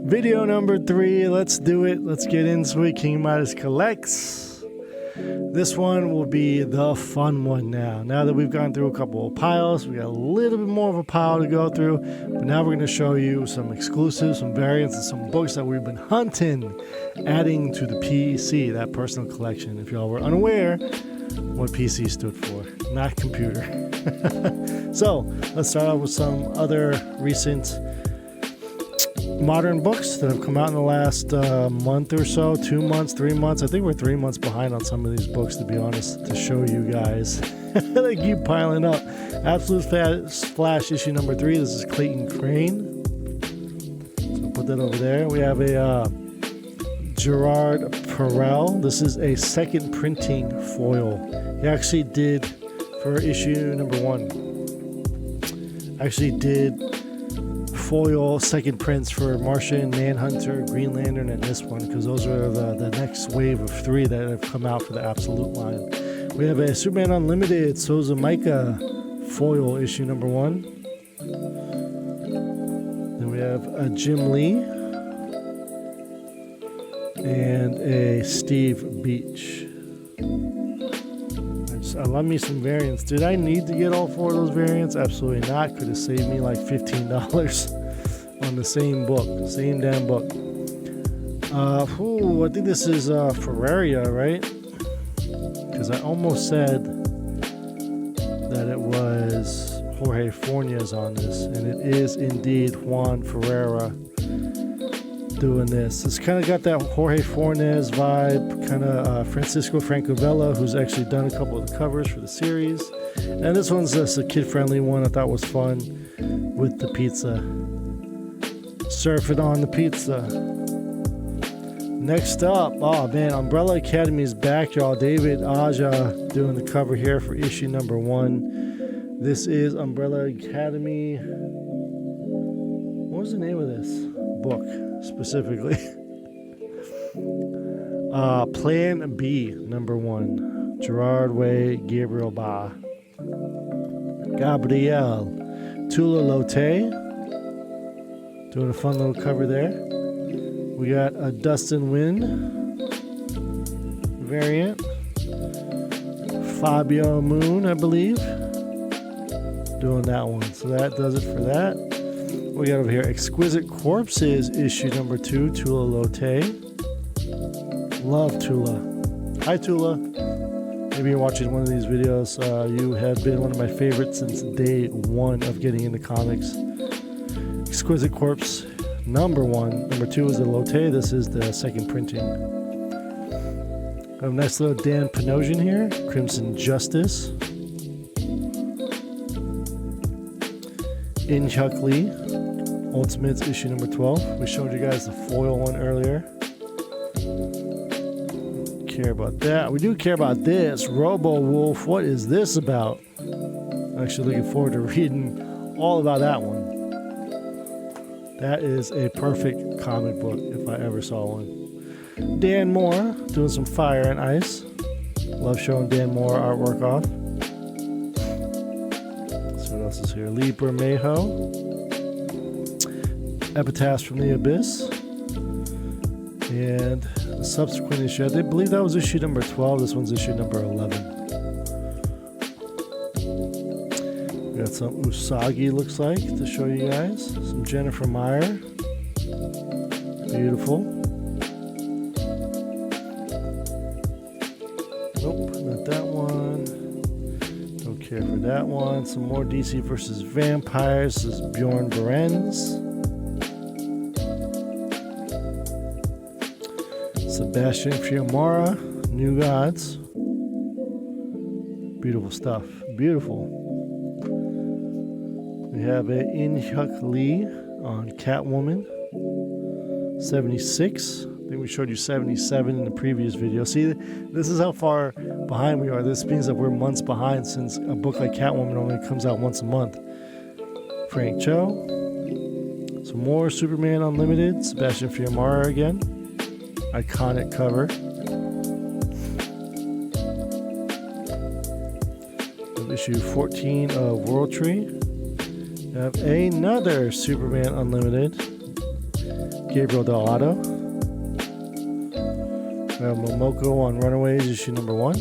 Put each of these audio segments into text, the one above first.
Video number 3, let's do it. Let's get into it. King Midas Collects. This one will be the fun one now. Now that we've gone through a couple of piles, we got a little bit more of a pile to go through. But now we're going to show you some exclusives, some variants, and some books that we've been hunting, adding to the PC, that personal collection. If y'all were unaware what PC stood for, not computer. So let's start out with some other recent modern books that have come out in the last month or so, 2 months, 3 months. I think we're 3 months behind on some of these books, to be honest, to show you guys. They keep piling up. Absolute Flash issue number 3. This is Clayton Crane. So put that over there. We have a Gerard Perel. This is a second printing foil. He actually did, for issue number 1, actually did foil second prints for Martian, Manhunter, Green Lantern, and this one, because those are the next wave of 3 that have come out for the Absolute line. We have a Superman Unlimited Souza Micah foil issue number 1. Then we have a Jim Lee and a Steve Beach. I love me some variants. Did I need to get all 4 of those variants? Absolutely not. Could have saved me like $15 on the same book, same damn book. I think this is Ferraria, right? Because I almost said that it was Jorge Fornes on this, and it is indeed Juan Ferreira doing this. It's kind of got that Jorge Fornes vibe, kind of Francisco Francovella, who's actually done a couple of the covers for the series. And this one's just a kid-friendly one I thought was fun with the pizza. Surfing on the pizza. Next up, oh man, Umbrella Academy is back, y'all. David Aja doing the cover here for issue number 1. This is Umbrella Academy. What was the name of this book specifically? Plan B, number 1. Gerard Way, Gabriel Ba. Gabriel Tula Lotte. Doing a fun little cover there. We got a Dustin Wynn variant. Fabio Moon, I believe. Doing that one. So that does it for that. We got over here Exquisite Corpses issue number 2, Tula Lotte. Love Tula. Hi Tula. Maybe you're watching one of these videos. You have been one of my favorites since day 1 of getting into comics. Exquisite Corpse number 1. Number 2 is the Lotte. This is the second printing. Got a nice little Dan Panosian here. Crimson Justice. In-Hyuk Lee. Ultimates issue number 12. We showed you guys the foil one earlier. Care about that. We do care about this. Robo Wolf. What is this about? I'm actually looking forward to reading all about that one. That is a perfect comic book if I ever saw one. Dan Moore doing some Fire and Ice. Love showing Dan Moore artwork off. So what else is here? Lee Bermejo. Epitaphs from the Abyss. And the subsequent issue, I believe that was issue number 12. This one's issue number 11. We got some Usagi, looks like, to show you guys. Some Jennifer Meyer. Beautiful. Nope, not that one. Don't care for that one. Some more DC versus Vampires. This is Bjorn Berens. Sebastian Fiamara, New Gods. Beautiful stuff. Beautiful. We have a In-Hyuk Lee on Catwoman. 76. I think we showed you 77 in the previous video. See, this is how far behind we are. This means that we're months behind, since a book like Catwoman only comes out once a month. Frank Cho. Some more Superman Unlimited. Sebastian Fiamara again. Iconic cover. Issue 14 of World Tree. We have another Superman Unlimited. Gabriel Delgado. We have Momoko on Runaways, issue number 1.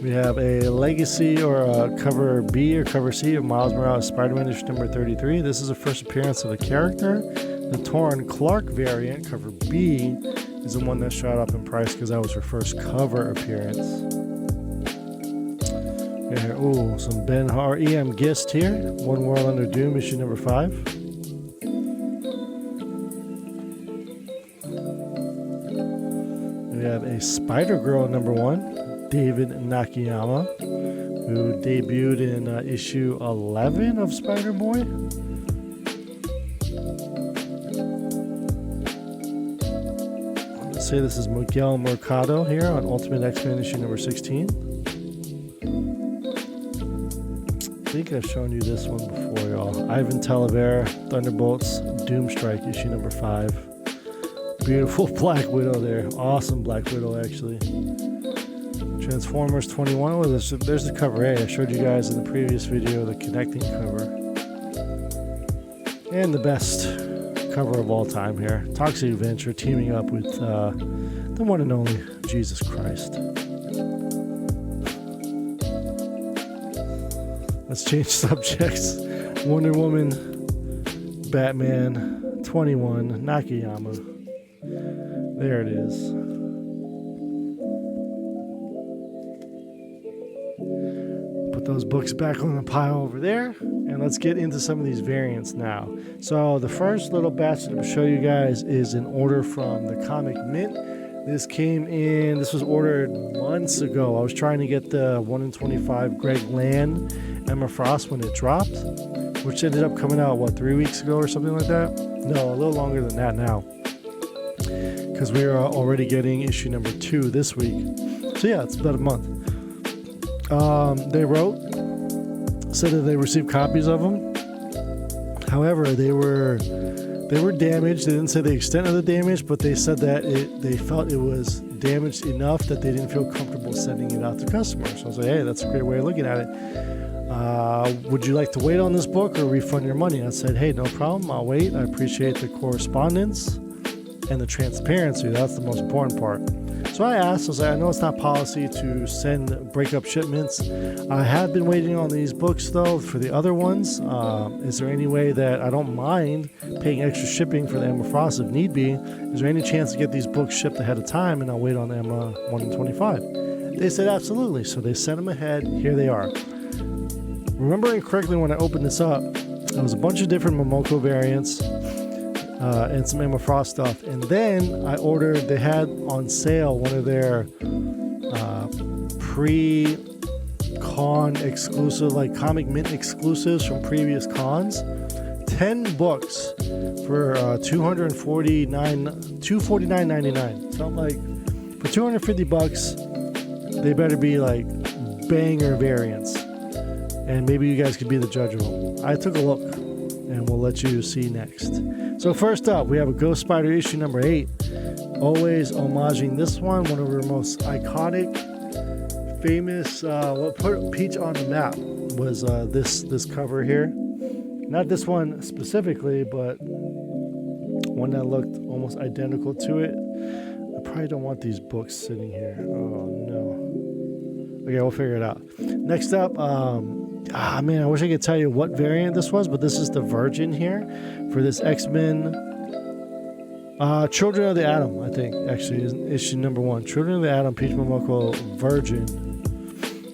We have a Legacy or a cover B or cover C of Miles Morales Spider-Man issue number 33. This is the first appearance of a character. The Torrin Clark variant, cover B, is the one that shot up in price because that was her first cover appearance. Ooh, some Ben Har E.M. Gist here. One World Under Doom, issue number 5. We have a Spider-Girl number 1, David Nakayama, who debuted in issue 11 of Spider-Boy. Let's say this is Miguel Mercado here on Ultimate X-Men issue number 16. I think I've shown you this one before, y'all. Ivan Talavera, Thunderbolts, Doomstrike, issue number 5. Beautiful Black Widow there. Awesome Black Widow, actually. Transformers 21. Oh, there's the cover A. I showed you guys in the previous video the connecting cover. And the best cover of all time here. Toxic Avenger teaming up with the one and only Jesus Christ. Let's change subjects. Wonder Woman, Batman, 21, Nakayama. There it is. Put those books back on the pile over there, and let's get into some of these variants now. So the first little batch that I'm going to show you guys is an order from the Comic Mint. This came in, this was ordered months ago. I was trying to get the 1 in 25 Greg Land Emma Frost when it dropped, which ended up coming out, what, 3 weeks ago or something like that? No, a little longer than that now, because we are already getting issue number 2 this week. So yeah, it's about a month. They wrote, said that they received copies of them. However, they were damaged. They didn't say the extent of the damage, but they said that they felt it was damaged enough that they didn't feel comfortable sending it out to customers. So I was like, hey, that's a great way of looking at it. Would you like to wait on this book or refund your money? I said, hey, no problem. I'll wait. I appreciate the correspondence and the transparency. That's the most important part. So I asked, I was like, I know it's not policy to send breakup shipments. I have been waiting on these books, though, for the other ones. Is there any way that I don't mind paying extra shipping for the Emma Frost if need be? Is there any chance to get these books shipped ahead of time and I'll wait on Emma 1 in 25? They said absolutely. So they sent them ahead. Here they are. Remembering correctly, when I opened this up, there was a bunch of different Momoko variants and some Emma Frost stuff. And then I ordered, they had on sale one of their pre-con exclusive, like Comic Mint exclusives from previous cons. 10 books for $249.99. So I'm like, for $250, they better be like banger variants. And maybe you guys could be the judge of them. I took a look, and we'll let you see next. So first up, we have a Ghost Spider issue number 8. Always homaging this one of her most iconic, famous, what put Peach on the map was this cover here. Not this one specifically, but one that looked almost identical to it. I probably don't want these books sitting here. Oh no. Okay, we'll figure it out. Next up, man, I wish I could tell you what variant this was, but this is the Virgin here for this X-Men Children of the Atom, I think, actually, is issue number 1. Children of the Atom, Peach Momoko Virgin,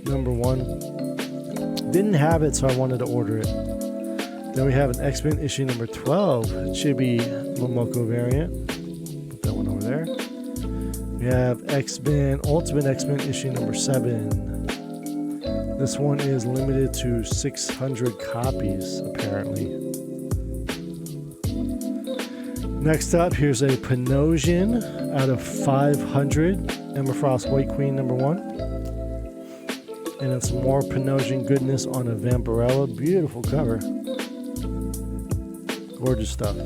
number 1. Didn't have it, so I wanted to order it. Then we have an X-Men issue number 12, Chibi Momoko variant. Put that one over there. We have X-Men, Ultimate X-Men issue number 7. This one is limited to 600 copies, apparently. Next up, here's a Panosian out of 500. Emma Frost White Queen number 1. And then some more Panosian goodness on a Vampirella. Beautiful cover. Gorgeous stuff.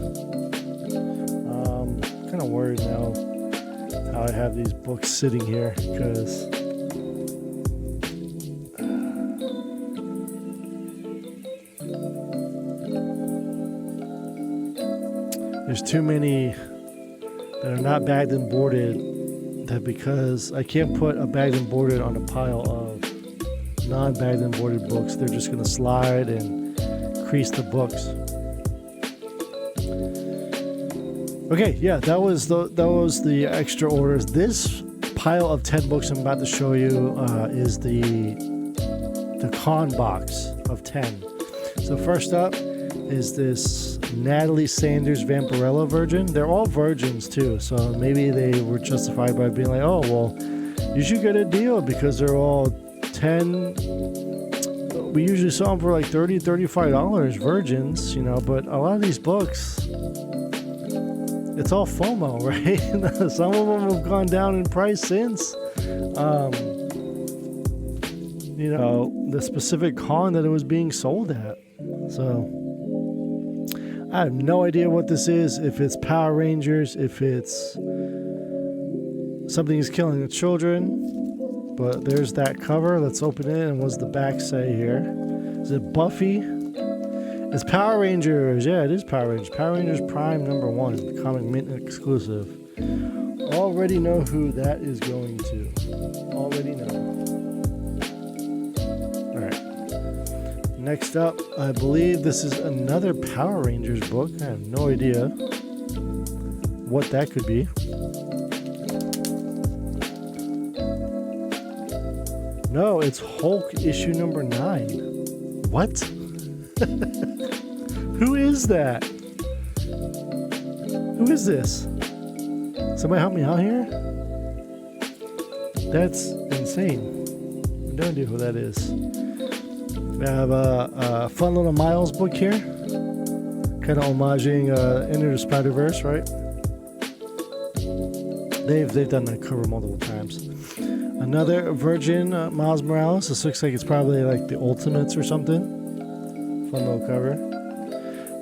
Kind of worried now how I have these books sitting here because There's too many that are not bagged and boarded, that because I can't put a bagged and boarded on a pile of non-bagged and boarded books, they're just going to slide and crease the books. Okay, yeah, that was the extra orders. This pile of 10 books I'm about to show you is the con box of 10. So first up is this Natalie Sanders Vampirella Virgin. They're all virgins too, so maybe they were justified by being like, oh, well, you should get a deal because they're all 10. We usually sell them for like $30, $35 virgins, you know, but a lot of these books, it's all FOMO, right? Some of them have gone down in price since. You know, the specific con that it was being sold at. So I have no idea what this is, if it's Power Rangers, if it's something is killing the children. But there's that cover. Let's open it. And what's the back say here? Is it Buffy? It's Power Rangers. Yeah, it is Power Rangers. Power Rangers Prime #1, Comic Mint exclusive. Already know who that is going to. Already know. Alright. Next up, I believe this is another Power Rangers book. I have no idea what that could be. No, it's Hulk issue number 9. What? Who is that? Who is this? Somebody help me out here? That's insane. No idea who that is. We have a fun little Miles book here. Kind of homaging Into the Spider-Verse, right? They've done that cover multiple times. Another Virgin Miles Morales. This looks like it's probably like the Ultimates or something. Fun little cover.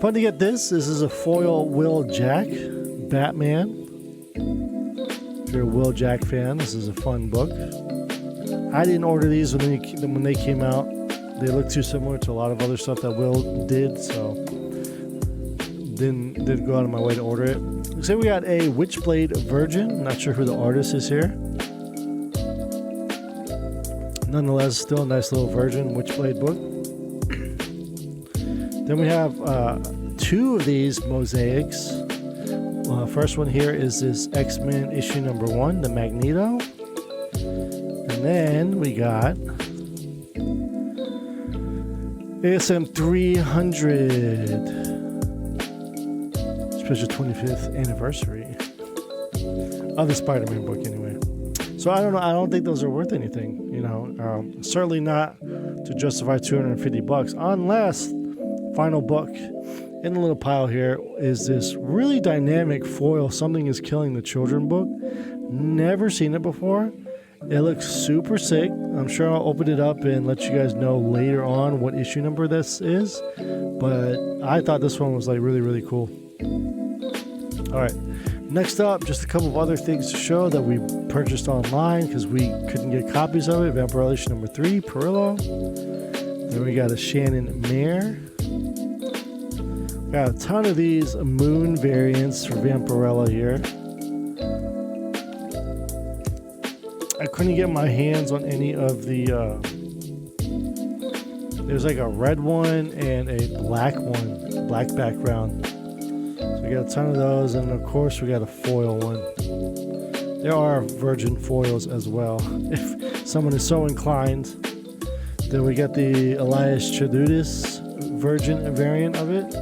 Fun to get this. This is a foil Will Jack Batman. If you're a Will Jack fan, this is a fun book. I didn't order these when they came out. They look too similar to a lot of other stuff that Will did, so didn't go out of my way to order it. Looks like we got a Witchblade Virgin. Not sure who the artist is here. Nonetheless, still a nice little Virgin Witchblade book. Then we have 2 of these mosaics. First one here is this X-Men issue number 1, the Magneto. And then we got ASM 300 special 25th anniversary of the Spider-Man book anyway. So I don't know. I don't think those are worth anything, you know. Certainly not to justify $250, unless final book in the little pile here is this really dynamic foil Something is Killing the Children book. Never seen it before. It looks super sick. I'm sure I'll open it up and let you guys know later on what issue number this is. But I thought this one was like really, really cool. All right. Next up, just a couple of other things to show that we purchased online because we couldn't get copies of it. Vampirella issue number 3, Perillo. Then we got a Shannon Mare. Got a ton of these Moon variants for Vampirella here. I couldn't get my hands on any of the there's like a red one and a black one, black background. So we got a ton of those, and of course we got a foil one. There are Virgin foils as well, if someone is so inclined. Then we got the Elias Chadudis Virgin variant of it.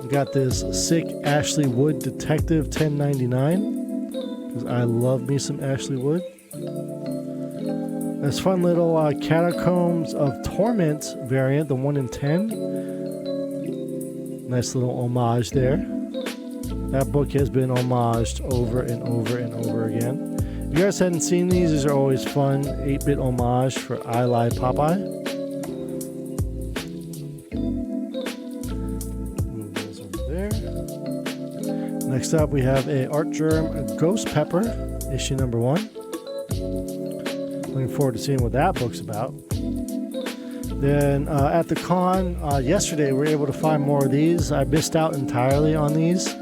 We got this sick Ashley Wood Detective 1099, because I love me some Ashley Wood. This fun little Catacombs of Torment variant, the 1 in 10. Nice little homage there. That book has been homaged over and over and over again. If you guys hadn't seen these are always fun. 8-bit homage for I Lie Popeye. Move those over there. Next up, we have a Art Germ Ghost Pepper, issue number 1. Looking forward to seeing what that book's about. Then at the con yesterday, we were able to find more of these. I missed out entirely on these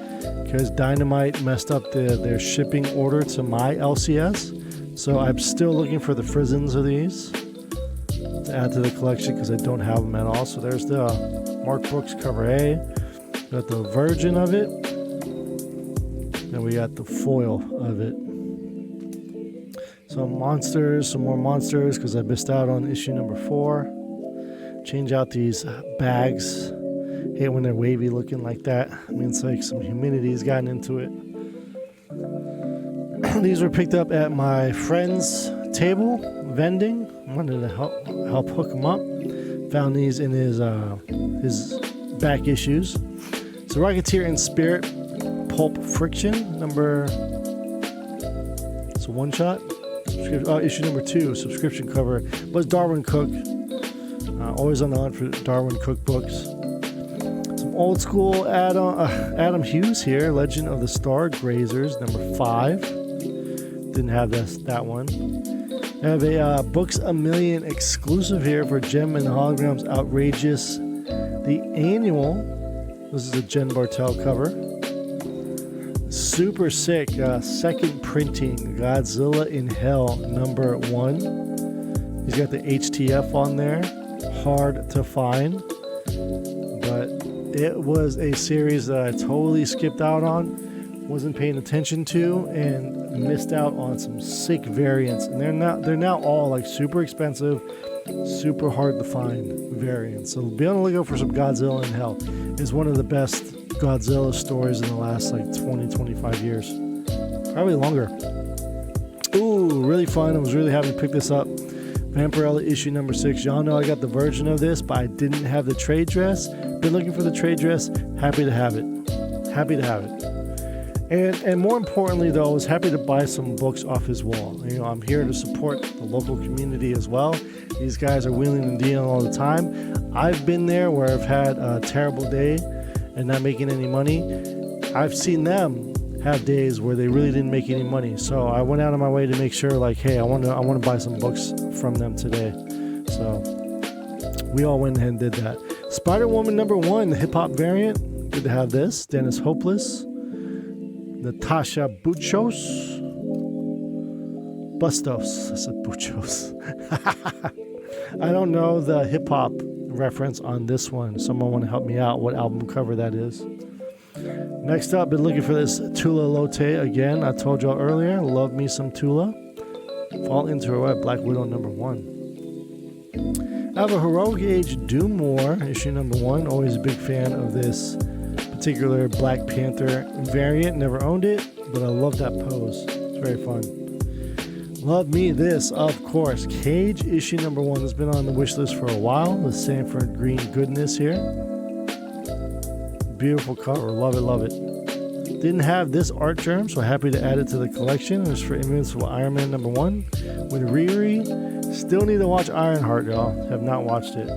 because Dynamite messed up their shipping order to my LCS. So I'm still looking for the Frizzens of these to add to the collection because I don't have them at all. So there's the Mark Brooks cover A. Got the Virgin of it. Then we got the foil of it. Some monsters, some more monsters because I missed out on issue number 4. Change out these bags. Hate when they're wavy looking like that. I mean, it's like some humidity's gotten into it. These were picked up at my friend's table, vending. I wanted to help hook him up. Found these in his back issues. So Rocketeer in Spirit, Pulp Friction, it's a one shot. Issue number 2, subscription cover. Was Darwin Cook. Always on the hunt for Darwin Cook books. Some old school Adam Hughes here, Legend of the Star Grazers, number 5. Didn't have that one. I have a Books A Million exclusive here for Gem and Holograms Outrageous. The annual. This is a Jen Bartel cover. Super sick. Second printing. Godzilla in Hell, number 1. He's got the HTF on there. Hard to find. But it was a series that I totally skipped out on. Wasn't paying attention to and missed out on some sick variants. And they're now all like super expensive, super hard to find variants. So be on the lookout for some Godzilla in Hell. It's one of the best Godzilla stories in the last like 20-25 years, probably longer. Ooh, really fun. I was really happy to pick this up. Vampirella issue number 6. Y'all know I got the version of this, but I didn't have the trade dress. Been looking for the trade dress. Happy to have it. And more importantly though, I was happy to buy some books off his wall. You know, I'm here to support the local community as well. These guys are wheeling and dealing all the time. I've been there where I've had a terrible day and not making any money. I've seen them have days where they really didn't make any money. So I went out of my way to make sure, like, hey, I want to buy some books from them today. So we all went ahead and did that. Spider-Woman number 1, the hip hop variant. Good to have this. Dennis Hopeless, Natasha Bustos. I said Buchos. I don't know the hip hop reference on this one. Someone want to help me out what album cover that is. Next up, been looking for this Tula Lote again. I told y'all earlier, love me some Tula. Fall into her web, Black Widow number 1. I have a Heroic Age Doom War issue number 1. Always a big fan of this particular Black Panther variant. Never owned it, but I love that pose. It's very fun. Love me this, of course. Cage issue number 1 has been on the wish list for a while. The Sanford Green goodness here. Beautiful cover. Love it. Didn't have this art germ, so happy to add it to the collection. It's for Invincible Iron Man number 1. With Riri. Still need to watch Ironheart, y'all. Have not watched it.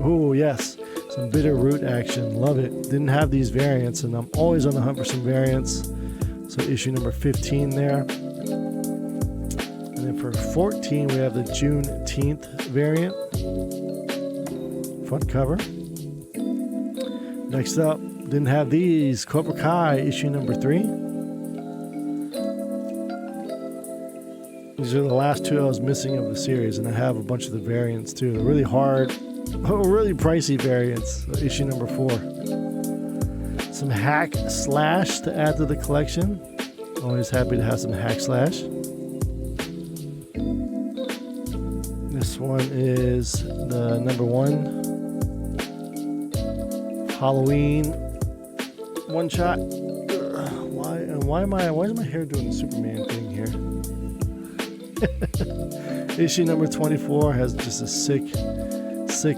Ooh, yes. Some Bitter Root action. Love it. Didn't have these variants, and I'm always on the hunt for some variants. So issue number 15 there. And then for 14, we have the Juneteenth variant. Front cover. Next up, didn't have these. Cobra Kai issue number 3. These are the last 2 I was missing of the series, and I have a bunch of the variants too. They're really hard, really pricey variants. So issue number 4. Some Hack Slash to add to the collection. Always happy to have some Hack Slash. This one is the number 1 Halloween one shot. Why is my hair doing the Superman thing here? Issue number 24 has just a sick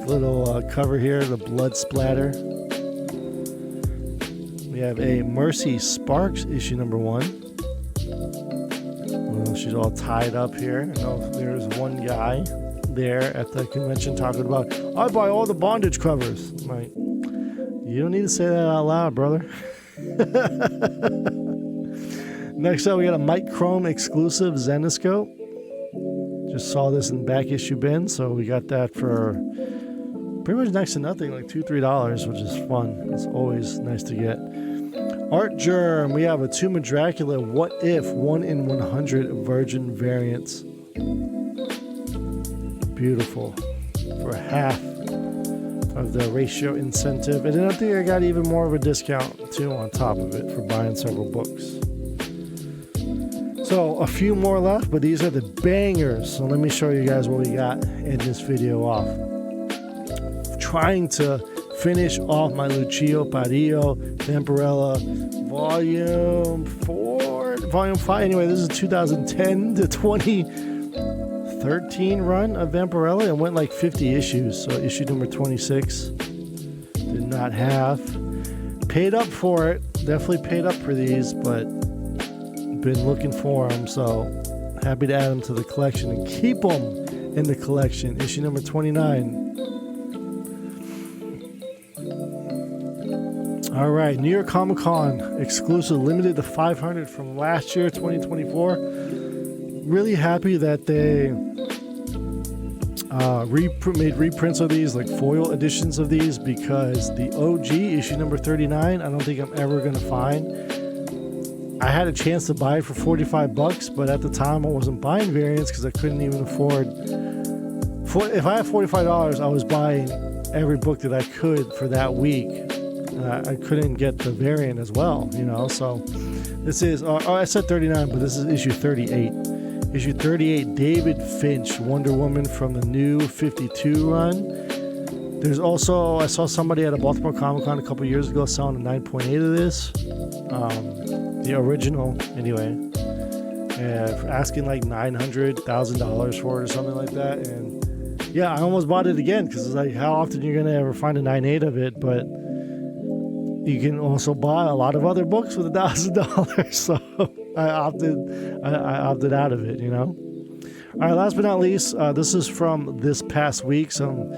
little cover here, the blood splatter. We have a Mercy Sparks issue number 1. Well, she's all tied up here. I know there's one guy there at the convention talking about, I buy all the bondage covers. I'm like, you don't need to say that out loud, brother. Next up, we got a Mike Chrome exclusive Zenoscope. Just saw this in back issue bin, so we got that for pretty much next to nothing, like $2-3, which is fun. It's always nice to get. Art Germ, we have a Tomb of Dracula What If 1 in 100 Virgin variants. Beautiful. For half of the ratio incentive. And then I think I got even more of a discount too on top of it for buying several books. So a few more left, but these are the bangers. So let me show you guys what we got in this video off. Trying to finish off my Lucio Parillo Vampirella Volume 5. Anyway, this is 2010 to 2013 run of Vampirella. It went like 50 issues. So issue number 26 did not have. Paid up for it. Definitely paid up for these, but been looking for them. So happy to add them to the collection and keep them in the collection. Issue number 29. All right, New York Comic Con exclusive, limited to 500 from last year, 2024. Really happy that they made reprints of these, like foil editions of these, because the OG issue number 39, I don't think I'm ever going to find. I had a chance to buy it for $45, but at the time I wasn't buying variants because I couldn't even afford. If I had $45, I was buying every book that I could for that week. I couldn't get the variant as well, you know. So this is, I said 39, but this is issue 38. Issue 38, David Finch, Wonder Woman from the New 52 run. There's also, I saw somebody at a Baltimore Comic Con a couple years ago selling a 9.8 of this, the original anyway, asking like $900,000 for it or something like that. And yeah, I almost bought it again because it's like, how often you're gonna ever find a 9.8 of it? But you can also buy a lot of other books with $1,000, so I opted out of it, you know. All right, last but not least, this is from this past week. Some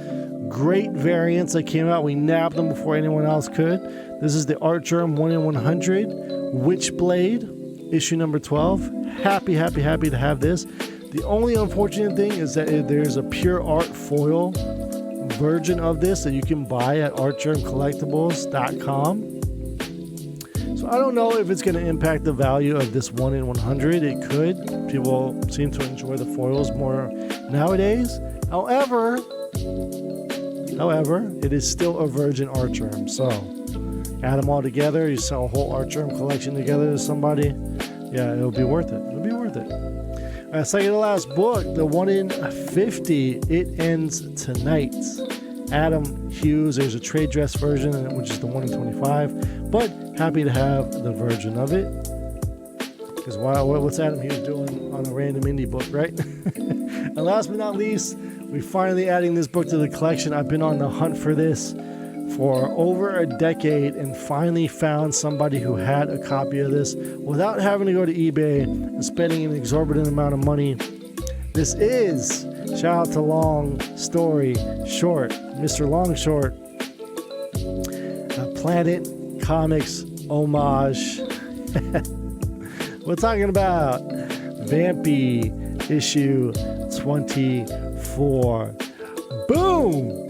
great variants that came out. We nabbed them before anyone else could. This is the Art Germ 1 in 100 Witchblade, issue number 12. Happy to have this. The only unfortunate thing is that there's a pure art foil version of this that you can buy at artgermcollectibles.com. So I don't know if it's going to impact the value of this 1 in 100. It could. People seem to enjoy the foils more nowadays. However, it is still a virgin Art Germ. So add them all together. You sell a whole Art Germ collection together to somebody. Yeah, it'll be worth it. It'll be worth it. All right, second to last book, the 1 in 50. It ends tonight. Adam Hughes. There's a trade dress version, which is the 1 in 25. But happy to have the version of it. Because what's Adam Hughes doing on a random indie book, right? And last but not least, we're finally adding this book to the collection. I've been on the hunt for this for over a decade and finally found somebody who had a copy of this without having to go to eBay and spending an exorbitant amount of money. This is, shout out to Long Story Short, Mr. Long Short, a Planet Comics homage. We're talking about Vampy issue 24. Boom!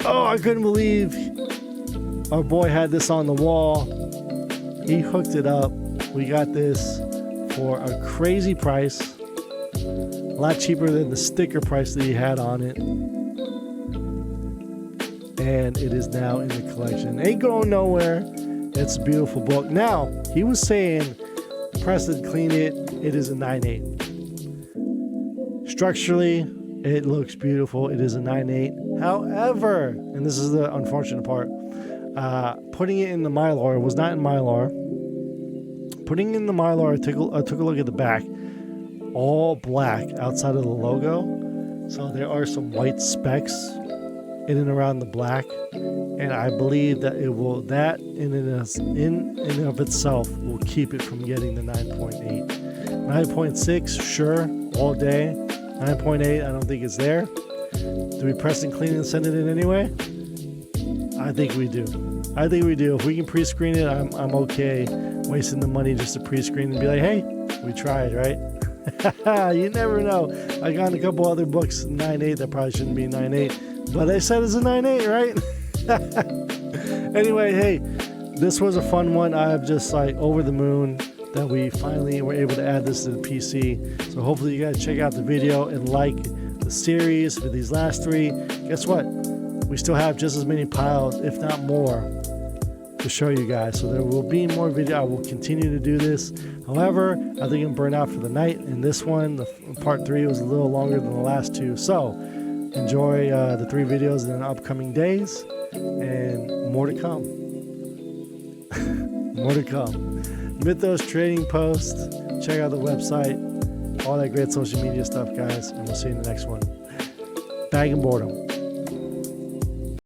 Oh, I couldn't believe our boy had this on the wall. He hooked it up. We got this for a crazy price. A lot cheaper than the sticker price that he had on it. And it is now in the collection. Ain't going nowhere. It's a beautiful book. Now, he was saying, press it, clean it. It is a 9.8. Structurally, it looks beautiful. It is a 9.8. However, and this is the unfortunate part, putting it in the Mylar, was not in Mylar. Putting it in the Mylar, I took a look at the back. All black outside of the logo. So there are some white specks in and around the black. And I believe that it will, that in and of itself will keep it from getting the 9.8. 9.6, sure, all day. 9.8, I don't think it's there. Do we press and clean and send it in anyway? I think we do. If we can pre-screen it, I'm okay wasting the money just to pre-screen and be like, hey, we tried, right? You never know. I got a couple other books, 9.8, that probably shouldn't be 9.8. But they said it's a 9.8, right? Anyway, hey, this was a fun one. I'm just like over the moon that we finally were able to add this to the PC. So hopefully you guys check out the video and like the series for these last 3. Guess what? We still have just as many piles, if not more, to show you guys. So there will be more video. I will continue to do this. However, I think I'm burnt out for the night. And this one, the part 3, was a little longer than the last 2. So enjoy the 3 videos in the upcoming days, and more to come. More to come. Mythos Trading Post. Check out the website. All that great social media stuff, guys. And we'll see you in the next one. Bag and boredom.